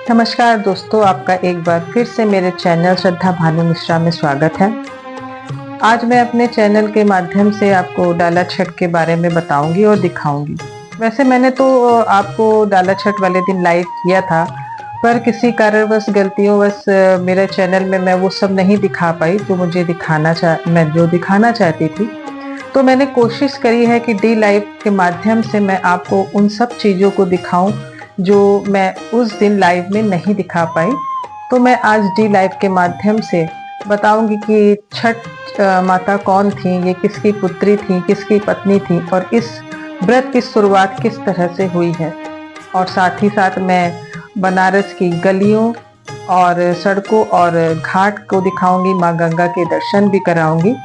नमस्कार दोस्तों, आपका एक बार फिर से मेरे चैनल श्रद्धा भानु मिश्रा में स्वागत है। आज मैं अपने चैनल के माध्यम से आपको डाला छठ के बारे में बताऊंगी और दिखाऊंगी। वैसे मैंने तो आपको डाला छठ वाले दिन लाइव किया था, पर किसी कारणवश गलतियोंवश मेरे चैनल में मैं वो सब नहीं दिखा पाई जो मैं जो दिखाना चाहती थी। तो मैंने कोशिश करी है कि डी लाइव के माध्यम से मैं आपको उन सब चीज़ों को दिखाऊं जो मैं उस दिन लाइव में नहीं दिखा पाई। तो मैं आज डी लाइव के माध्यम से बताऊंगी कि छठ माता कौन थी, ये किसकी पुत्री थी, किसकी पत्नी थी और इस व्रत की शुरुआत किस तरह से हुई है। और साथ ही साथ मैं बनारस की गलियों और सड़कों और घाट को दिखाऊंगी, माँ गंगा के दर्शन भी कराऊंगी।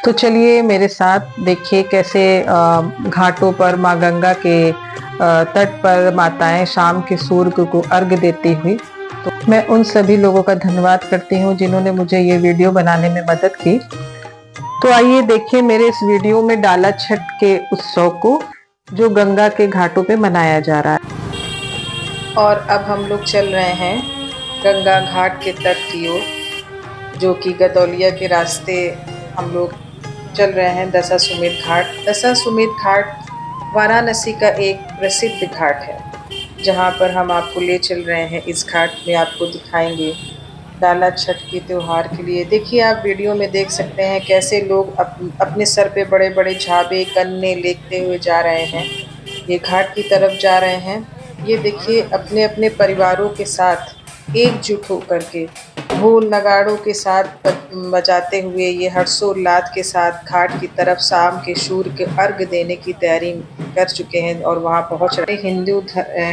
तो चलिए मेरे साथ देखिए कैसे घाटों पर माँ गंगा के तट पर माताएं शाम के सूर्य को अर्घ देती हुई। तो मैं उन सभी लोगों का धन्यवाद करती हूँ जिन्होंने मुझे ये वीडियो बनाने में मदद की। तो आइए देखिए मेरे इस वीडियो में डाला छठ के उत्सव को जो गंगा के घाटों पे मनाया जा रहा है। और अब हम लोग चल रहे हैं गंगा घाट के तट की ओर, जो कि गदौलिया के रास्ते हम लोग चल रहे हैं। दशाश्वमेध घाट वाराणसी का एक प्रसिद्ध घाट है, जहां पर हम आपको ले चल रहे हैं। इस घाट में आपको दिखाएंगे डाला छठ के त्योहार के लिए। देखिए, आप वीडियो में देख सकते हैं कैसे लोग अपने सर पे बड़े बड़े झाबे गन्ने लेते हुए जा रहे हैं, ये घाट की तरफ जा रहे हैं। ये देखिए, अपने अपने परिवारों के साथ एकजुट होकर के ढोल नगाड़ों के साथ बजाते हुए ये हर्षोल्लास के साथ घाट की तरफ शाम के सूर्य के अर्घ देने की तैयारी कर चुके हैं और वहां पहुंच रहे।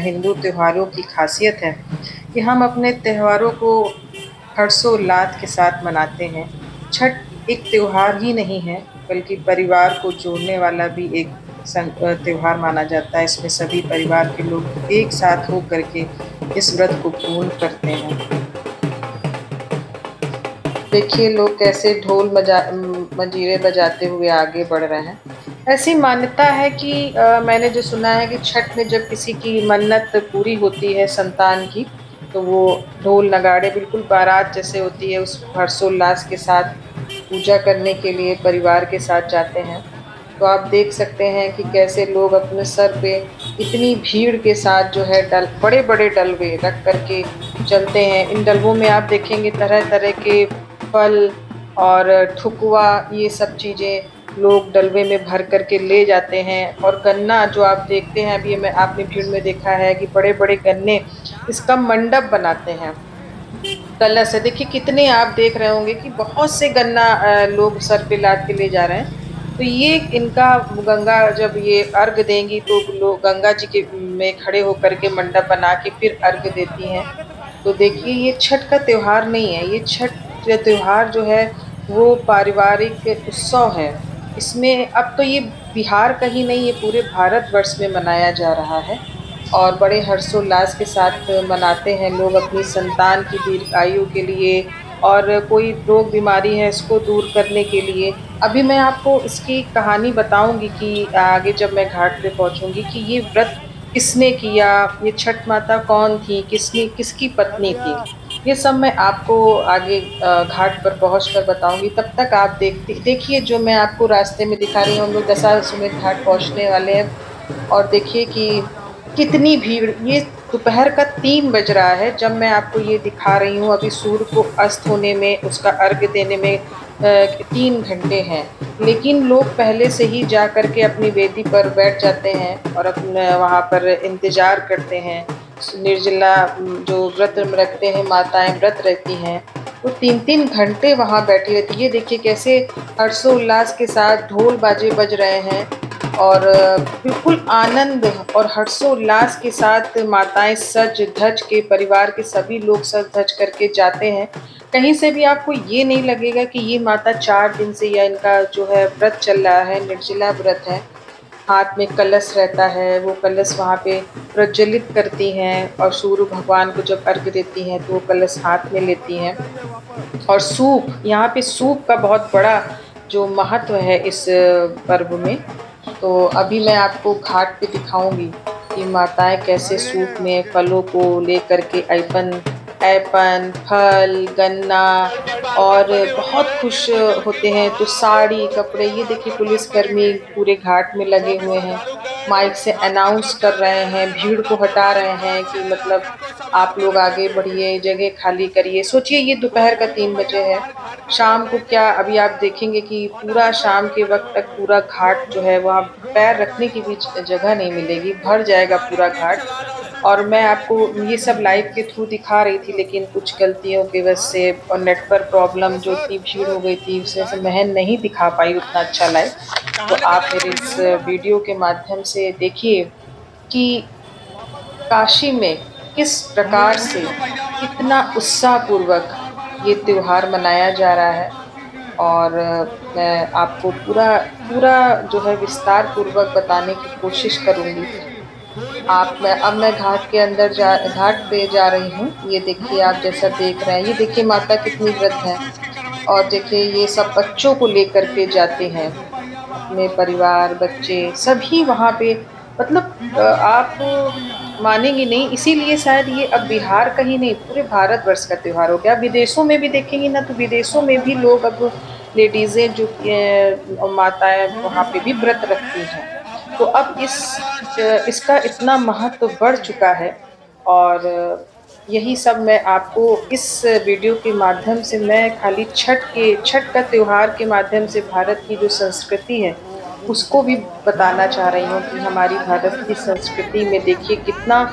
हिंदू त्योहारों की खासियत है कि हम अपने त्योहारों को हर्षोल्लास के साथ मनाते हैं। छठ एक त्योहार ही नहीं है, बल्कि परिवार को जोड़ने वाला भी एक त्योहार माना जाता है। इसमें सभी परिवार के लोग एक साथ हो करके इस व्रत को पूर्ण करते हैं। देखिए लोग कैसे ढोल मंजीरे बजाते हुए आगे बढ़ रहे हैं। ऐसी मान्यता है कि मैंने जो सुना है कि छठ में जब किसी की मन्नत पूरी होती है संतान की, तो वो ढोल नगाड़े बिल्कुल बारात जैसे होती है, उस हर्षोल्लास के साथ पूजा करने के लिए परिवार के साथ जाते हैं। तो आप देख सकते हैं कि कैसे लोग अपने सर पे इतनी भीड़ के साथ जो है बड़े बड़े डलवे रख करके चलते हैं। इन डलवों में आप देखेंगे तरह तरह के फल और ठुकुआ, ये सब चीज़ें लोग डलवे में भर करके ले जाते हैं। और गन्ना जो आप देखते हैं, अभी आपने भीड़ में देखा है कि बड़े बड़े गन्ने इसका मंडप बनाते हैं, कलश है। देखिए कितने आप देख रहे होंगे कि बहुत से गन्ना लोग सर पे लाद के ले जा रहे हैं। तो ये इनका गंगा जब ये अर्घ देंगी तो लोग गंगा जी के में खड़े होकर के मंडप बना के फिर अर्घ देती हैं। तो देखिए ये छठ का त्योहार नहीं है, ये छठ त्योहार जो है वो पारिवारिक उत्सव है। इसमें अब तो ये बिहार का ही नहीं, ये पूरे भारतवर्ष में मनाया जा रहा है और बड़े हर्षोल्लास के साथ मनाते हैं लोग अपनी संतान की दीर्घायु के लिए और कोई रोग बीमारी है इसको दूर करने के लिए। अभी मैं आपको इसकी कहानी बताऊंगी कि आगे जब मैं घाट पे पहुंचूंगी कि ये व्रत किसने किया, ये छठ माता कौन थी, किसकी पत्नी थी, ये सब मैं आपको आगे घाट पर पहुंचकर बताऊंगी। तब तक आप देखिए जो मैं आपको रास्ते में दिखा रही हूँ। हम लोग दशाश्वमेध घाट पहुंचने वाले हैं और देखिए कि कितनी भीड़। ये दोपहर का 3 बज रहा है जब मैं आपको ये दिखा रही हूँ। अभी सूर्य को अस्त होने में, उसका अर्घ देने में 3 घंटे हैं, लेकिन लोग पहले से ही जा कर के अपनी वेदी पर बैठ जाते हैं और अपने वहाँ पर इंतज़ार करते हैं। निर्जला जो व्रत रखते हैं, माताएं व्रत रहती हैं, वो 3-3 घंटे वहाँ बैठी रहती है। ये देखिए कैसे हर्षोल्लास के साथ ढोल बाजे बज रहे हैं और बिल्कुल आनंद और हर्षोल्लास के साथ माताएं सज धज के, परिवार के सभी लोग सज धज करके जाते हैं। कहीं से भी आपको ये नहीं लगेगा कि ये माता 4 दिन से या इनका जो है व्रत चल रहा है, निर्जला व्रत है। हाथ में कलश रहता है, वो कलश वहाँ पे प्रज्वलित करती हैं और सूर्य भगवान को जब अर्घ देती हैं तो वो कलश हाथ में लेती हैं। और सूप, यहाँ पे सूप का बहुत बड़ा जो महत्व है इस पर्व में। तो अभी मैं आपको घाट पे दिखाऊंगी कि माताएं कैसे सूप में फलों को लेकर के ऐपन, फल, गन्ना और बहुत खुश होते हैं। तो साड़ी, कपड़े, ये देखिए पुलिसकर्मी पूरे घाट में लगे हुए हैं, माइक से अनाउंस कर रहे हैं, भीड़ को हटा रहे हैं कि मतलब आप लोग आगे बढ़िए, जगह खाली करिए। सोचिए ये दोपहर का 3 बजे है, शाम को क्या अभी आप देखेंगे कि पूरा शाम के वक़्त तक पूरा घाट जो है वहाँ पैर रखने की भी जगह नहीं मिलेगी, भर जाएगा पूरा घाट। और मैं आपको ये सब लाइव के थ्रू दिखा रही थी, लेकिन कुछ गलतियों की वजह से और नेट पर प्रॉब्लम, जो इतनी भीड़ हो गई थी उस वजह से मैं नहीं दिखा पाई उतना अच्छा लाइव। तो आप मेरे इस वीडियो के माध्यम से देखिए कि काशी में किस प्रकार से कितना उत्साहपूर्वक ये त्योहार मनाया जा रहा है। और मैं आपको पूरा जो है विस्तार पूर्वक बताने की कोशिश करूँगी। अब मैं घाट पे जा रही हूँ। ये देखिए आप जैसा देख रहे हैं, ये देखिए माता कितनी वृद्ध है और देखिए ये सब बच्चों को लेकर के जाते हैं, अपने परिवार, बच्चे सभी वहाँ पे। मतलब आप मानेंगे नहीं, इसीलिए शायद ये अब बिहार का ही नहीं पूरे भारतवर्ष का त्योहार हो गया। विदेशों में भी देखेंगे ना, तो विदेशों में भी लोग अब लेडीज़ें जो माताएँ वहाँ पे भी व्रत रखती हैं। तो अब इसका इतना महत्व बढ़ चुका है। और यही सब मैं आपको इस वीडियो के माध्यम से, मैं खाली छठ का त्योहार के माध्यम से भारत की जो संस्कृति है उसको भी बताना चाह रही हूँ कि हमारी भारत की संस्कृति में देखिए कितना।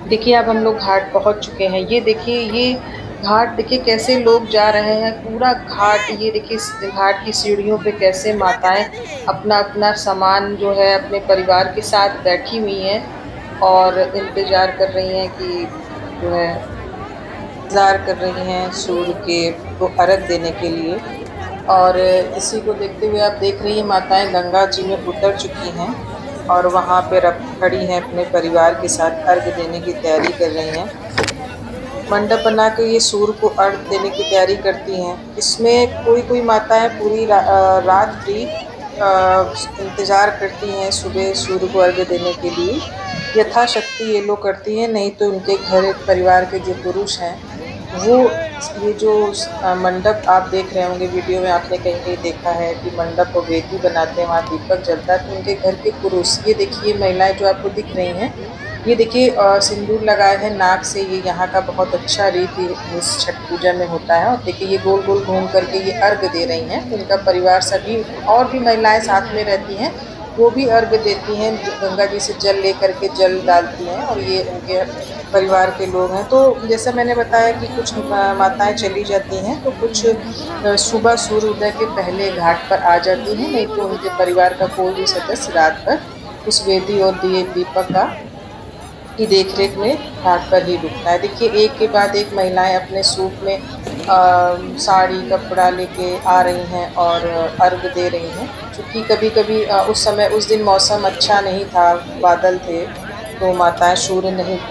देखिए अब हम लोग घाट पहुँच चुके हैं। ये देखिए ये घाट देखिए कैसे लोग जा रहे हैं, पूरा घाट। ये देखिए इस घाट की सीढ़ियों पे कैसे माताएं अपना सामान जो है अपने परिवार के साथ बैठी हुई हैं और इंतज़ार कर रही हैं कि जो है इंतज़ार कर रही हैं सूर्य के को अर्घ देने के लिए। और इसी को देखते हुए आप देख रही हैं माताएं गंगा जी में उतर चुकी हैं और वहाँ पे खड़ी हैं अपने परिवार के साथ अर्घ देने की तैयारी कर रही हैं। मंडप बना के ये सूर्य को अर्घ देने की तैयारी करती हैं। इसमें कोई माताएं पूरी रात भी इंतज़ार करती हैं सुबह सूर्य को अर्घ देने के लिए। यथाशक्ति ये लोग करती हैं, नहीं तो उनके घर परिवार के जो पुरुष हैं वो ये जो मंडप आप देख रहे होंगे वीडियो में, आपने कहीं देखा है कि मंडप और वेदी बनाते हैं, वहाँ दीपक जलता है। तो उनके घर के पुरुष, ये देखिए महिलाएं जो आपको दिख रही हैं, ये देखिए सिंदूर लगाए हैं नाक से। ये यहाँ का बहुत अच्छा रीति इस छठ पूजा में होता है। और देखिए ये गोल गोल घूम करके ये अर्घ दे रही हैं। तो इनका परिवार सभी और भी महिलाएं साथ में रहती हैं, वो भी अर्घ देती हैं, गंगा जी से जल लेकर के जल डालती हैं और ये उनके परिवार के लोग हैं। तो जैसा मैंने बताया कि कुछ माताएं चली जाती हैं, तो कुछ सुबह सूर्य उदय के पहले घाट पर आ जाती हैं, नहीं तो उनके परिवार का कोई भी सदस्य रात भर उस वेदी और दीपक की देखरेख में घाट पर ही रुकता है। देखिए एक के बाद एक महिलाएं अपने सूप में साड़ी कपड़ा लेके आ रही हैं और अर्घ दे रही हैं। क्योंकि कभी-कभी उस समय उस दिन मौसम अच्छा नहीं था, बादल थे, तो माताएं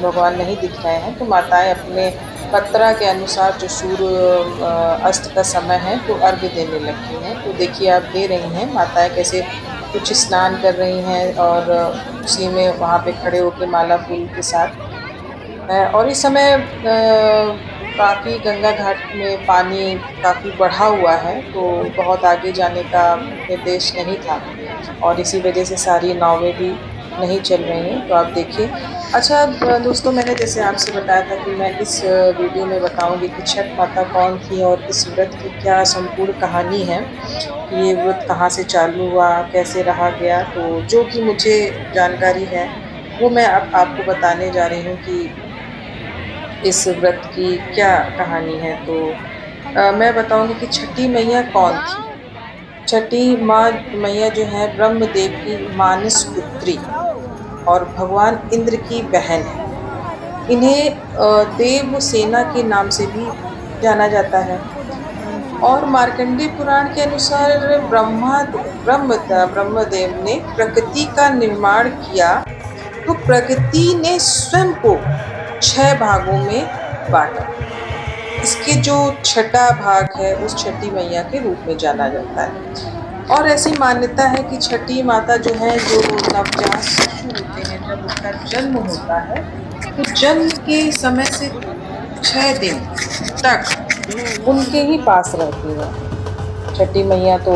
भगवान नहीं दिख रहे हैं, तो माताएं अपने पत्रा के अनुसार जो सूर्य अस्त का समय है तो अर्घ देने लगती हैं। तो देखिए आप दे रही हैं माताएं कैसे कुछ स्नान कर रही हैं और उसी में वहाँ पे खड़े होकर माला फूल के साथ। और इस समय काफ़ी गंगा घाट में पानी काफ़ी बढ़ा हुआ है, तो बहुत आगे जाने का निर्देश नहीं था और इसी वजह से सारी नावें भी नहीं चल रही हैं। तो आप देखिए। अच्छा दोस्तों, मैंने जैसे आपसे बताया था कि मैं इस वीडियो में बताऊंगी कि छठ माता कौन थी और इस व्रत की क्या संपूर्ण कहानी है, ये व्रत कहाँ से चालू हुआ, कैसे रहा गया। तो जो कि मुझे जानकारी है वो मैं अब आपको बताने जा रही हूँ कि इस व्रत की क्या कहानी है। तो मैं बताऊंगी कि छठी मैया कौन थी। छठी मैया जो है ब्रह्मदेव की मानस पुत्री और भगवान इंद्र की बहन है। इन्हें देव सेना के नाम से भी जाना जाता है। और मार्कंडेय पुराण के अनुसार ब्रह्मदेव ने प्रकृति का निर्माण किया, तो प्रकृति ने स्वयं को 6 भागों में बांटा। इसके जो छठा भाग है उस छठी मैया के रूप में जाना जाता है। और ऐसी मान्यता है कि छठी माता जो है, जो नवजात शिशु होते हैं, का जन्म होता है तो जन्म के समय से 6 दिन तक उनके ही पास रहती है। छठी मैया तो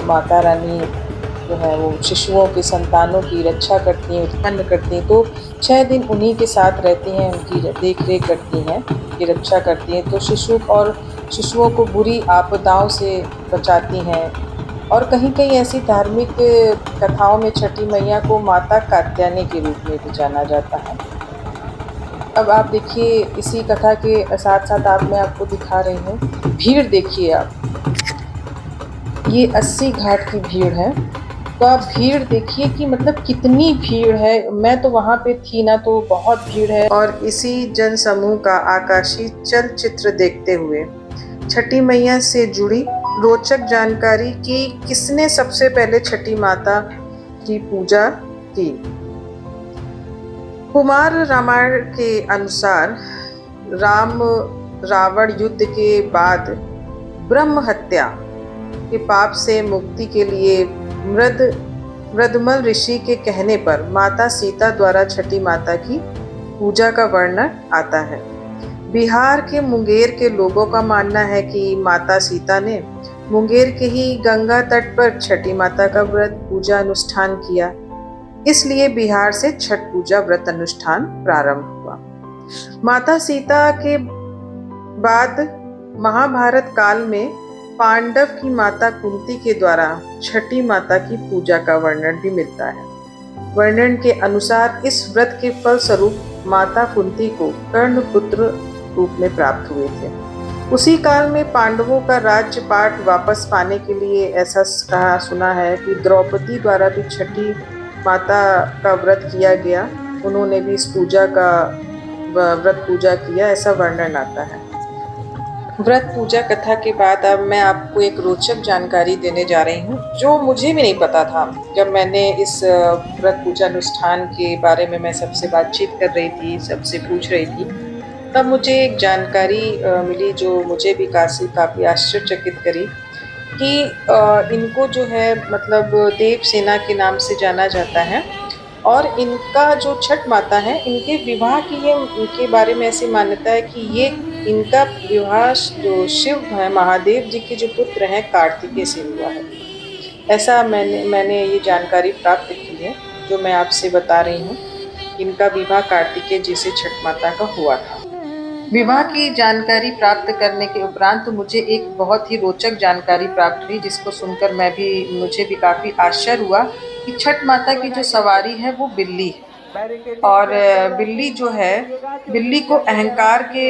माता रानी जो है वो शिशुओं की संतानों की रक्षा करती हैं, उत्पन्न करती हैं, तो 6 दिन उन्हीं के साथ रहती हैं, उनकी देख रेख करती हैं, उनकी रक्षा करती हैं, तो शिशुओं को बुरी आपदाओं से बचाती हैं। और कहीं कहीं ऐसी धार्मिक कथाओं में छठी मैया को माता कात्यायनी के रूप में भी जाना जाता है। अब आप देखिए इसी कथा के साथ साथ मैं आपको दिखा रही हूँ भीड़। देखिए आप, ये 80 घाट की भीड़ है, तो आप भीड़ देखिए कि मतलब कितनी भीड़ है। मैं तो वहाँ पे थी ना, तो बहुत भीड़ है। और इसी जन समूह का आकाशीय चलचित्र देखते हुए छठी मैया से जुड़ी रोचक जानकारी कि किसने सबसे पहले छठी माता की पूजा की। कुमार रामायण के अनुसार राम रावण युद्ध के बाद ब्रह्म हत्या के पाप से मुक्ति के लिए मृदमल ऋषि के कहने पर माता सीता द्वारा छठी माता की पूजा का वर्णन आता है। बिहार के मुंगेर के लोगों का मानना है कि माता सीता ने मुंगेर के ही गंगा तट पर छठी माता का व्रत पूजा अनुष्ठान किया, इसलिए बिहार से छठ पूजा व्रत अनुष्ठान प्रारंभ हुआ। माता सीता के बाद महाभारत काल में पांडव की माता कुंती के द्वारा छठी माता की पूजा का वर्णन भी मिलता है। वर्णन के अनुसार इस व्रत के फल स्वरूप माता कुंती को कर्ण पुत्र रूप में प्राप्त हुए थे। उसी काल में पांडवों का राज्य पाठ वापस पाने के लिए ऐसा कहा सुना है कि द्रौपदी द्वारा भी छठी माता का व्रत किया गया, उन्होंने भी इस पूजा का व्रत पूजा किया, ऐसा वर्णन आता है। व्रत पूजा कथा के बाद अब मैं आपको एक रोचक जानकारी देने जा रही हूँ जो मुझे भी नहीं पता था। जब मैंने इस व्रत पूजा अनुष्ठान के बारे में मैं सबसे बातचीत कर रही थी, सबसे पूछ रही थी, तब मुझे एक जानकारी मिली जो मुझे भी काफ़ी आश्चर्यचकित करी कि इनको जो है मतलब देव सेना के नाम से जाना जाता है। और इनका जो छठ माता है, इनके विवाह की इनके बारे में ऐसी मान्यता है कि ये इनका विवाह जो शिव है महादेव जी के जो पुत्र हैं कार्तिकेय से हुआ है। ऐसा मैंने ये जानकारी प्राप्त की है जो मैं आपसे बता रही हूँ। इनका विवाह कार्तिकेय जी से छठ माता का हुआ था। विवाह की जानकारी प्राप्त करने के उपरांत मुझे एक बहुत ही रोचक जानकारी प्राप्त हुई, जिसको सुनकर मुझे भी काफ़ी आश्चर्य हुआ कि छठ माता की जो सवारी है वो बिल्ली है। और बिल्ली को अहंकार के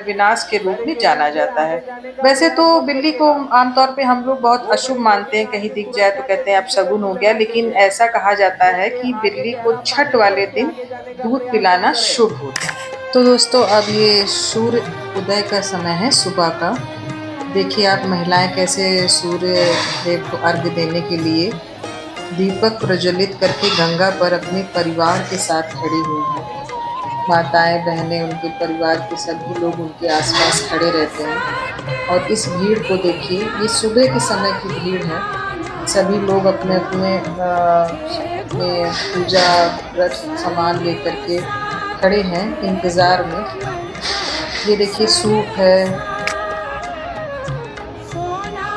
विनाश के रूप में जाना जाता है। वैसे तो बिल्ली को आमतौर पे हम लोग बहुत अशुभ मानते हैं, कहीं दिख जाए तो कहते हैं अब शगुन हो गया, लेकिन ऐसा कहा जाता है कि बिल्ली को छठ वाले दिन दूध पिलाना शुभ होता है। तो दोस्तों अब ये सूर्य उदय का समय है, सुबह का। देखिए आप महिलाएं कैसे सूर्य देव को अर्घ्य देने के लिए दीपक प्रज्वलित करके गंगा पर अपने परिवार के साथ खड़ी हुई हैं। माताएं बहनें उनके परिवार के सभी लोग उनके आसपास खड़े रहते हैं। और इस भीड़ को देखिए, ये सुबह के समय की भीड़ है। सभी लोग अपने अपने पूजा व्रत सामान लेकर के खड़े हैं इंतज़ार में। ये देखिए सूप है,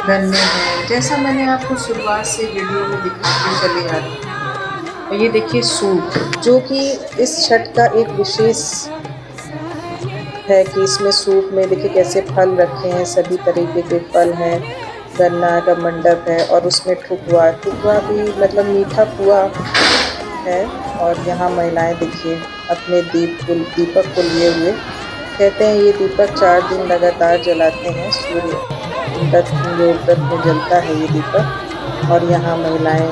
गन्ने हैं, जैसा मैंने आपको शुरुआत से वीडियो में दिखाते चले आ रही हूँ। और ये देखिए सूप, जो कि इस छठ का एक विशेष है कि इसमें सूप में देखिए कैसे फल रखे हैं, सभी तरीके के फल हैं, गन्ना का मंडप है और उसमें ठुकुआ भी मतलब मीठा पुआ है। और यहाँ महिलाएं देखिए अपने दीपक को लिए हुए, कहते हैं ये दीपक 4 दिन लगातार जलाते हैं, सूर्य व्रत में जलता है ये दीपक। और यहाँ महिलाएं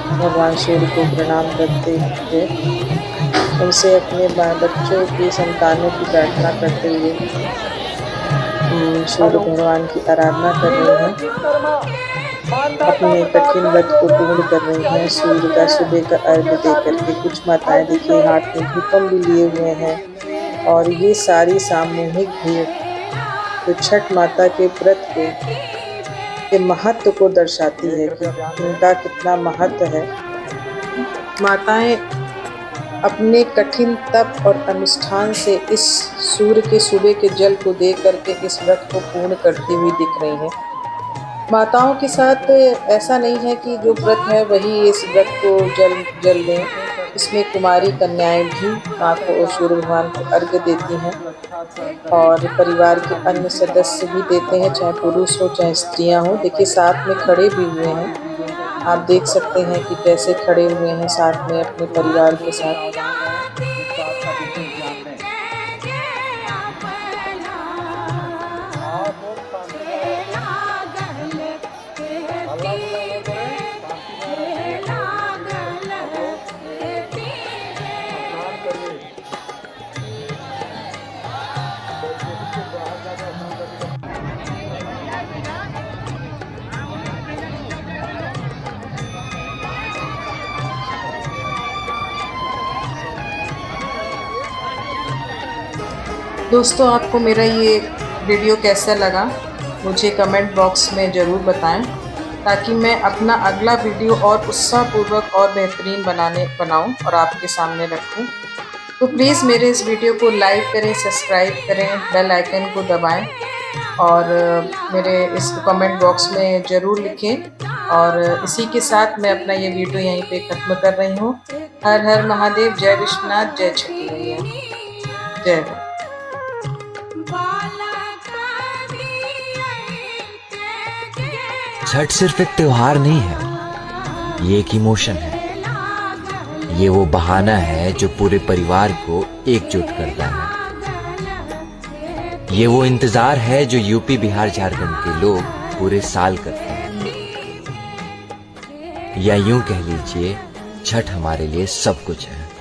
भगवान सूर्य को प्रणाम करते हुए उनसे अपने बच्चों की संतानों की प्रार्थना करते हुए सूर्य भगवान की आराधना कर रहे हैं, अपने कठिन व्रत को पूर्ण कर रही हैं। सूर्य का सुबह का अर्घ्य दे करके कुछ माताएं देखिए हाथ में धूपम भी लिए हुए हैं। और ये सारी सामूहिक भीड़ तो छठ माता के व्रत के महत्व को दर्शाती है कि इनका कितना महत्व है। माताएं अपने कठिन तप और अनुष्ठान से इस सूर्य के सुबह के जल को दे करके इस व्रत को पूर्ण करती हुई दिख रही हैं। माताओं के साथ ऐसा नहीं है कि जो व्रत है वही इस व्रत को जल लें। इसमें कुमारी कन्याएं भी माँ को और सूर्य भगवान को अर्घ्य देती हैं और परिवार के अन्य सदस्य भी देते हैं, चाहे पुरुष हो चाहे स्त्रियां हो। देखिए साथ में खड़े भी हुए हैं, आप देख सकते हैं कि कैसे खड़े हुए हैं साथ में अपने परिवार के साथ। दोस्तों आपको मेरा ये वीडियो कैसा लगा मुझे कमेंट बॉक्स में ज़रूर बताएं, ताकि मैं अपना अगला वीडियो और उत्साहपूर्वक और बेहतरीन बनाऊं और आपके सामने रखूं। तो प्लीज़ मेरे इस वीडियो को लाइक करें, सब्सक्राइब करें, बेल आइकन को दबाएं और मेरे इस कमेंट बॉक्स में ज़रूर लिखें। और इसी के साथ मैं अपना ये वीडियो यहीं पे ख़त्म कर रही हूँ। हर हर महादेव, जय विश्वनाथ, जय छठी मैया, जय हो। छठ सिर्फ एक त्योहार नहीं है, ये एक इमोशन है। ये वो बहाना है जो पूरे परिवार को एकजुट करता है। ये वो इंतजार है जो यूपी, बिहार, झारखंड के लोग पूरे साल करते हैं। या यूं कह लीजिए, छठ हमारे लिए सब कुछ है।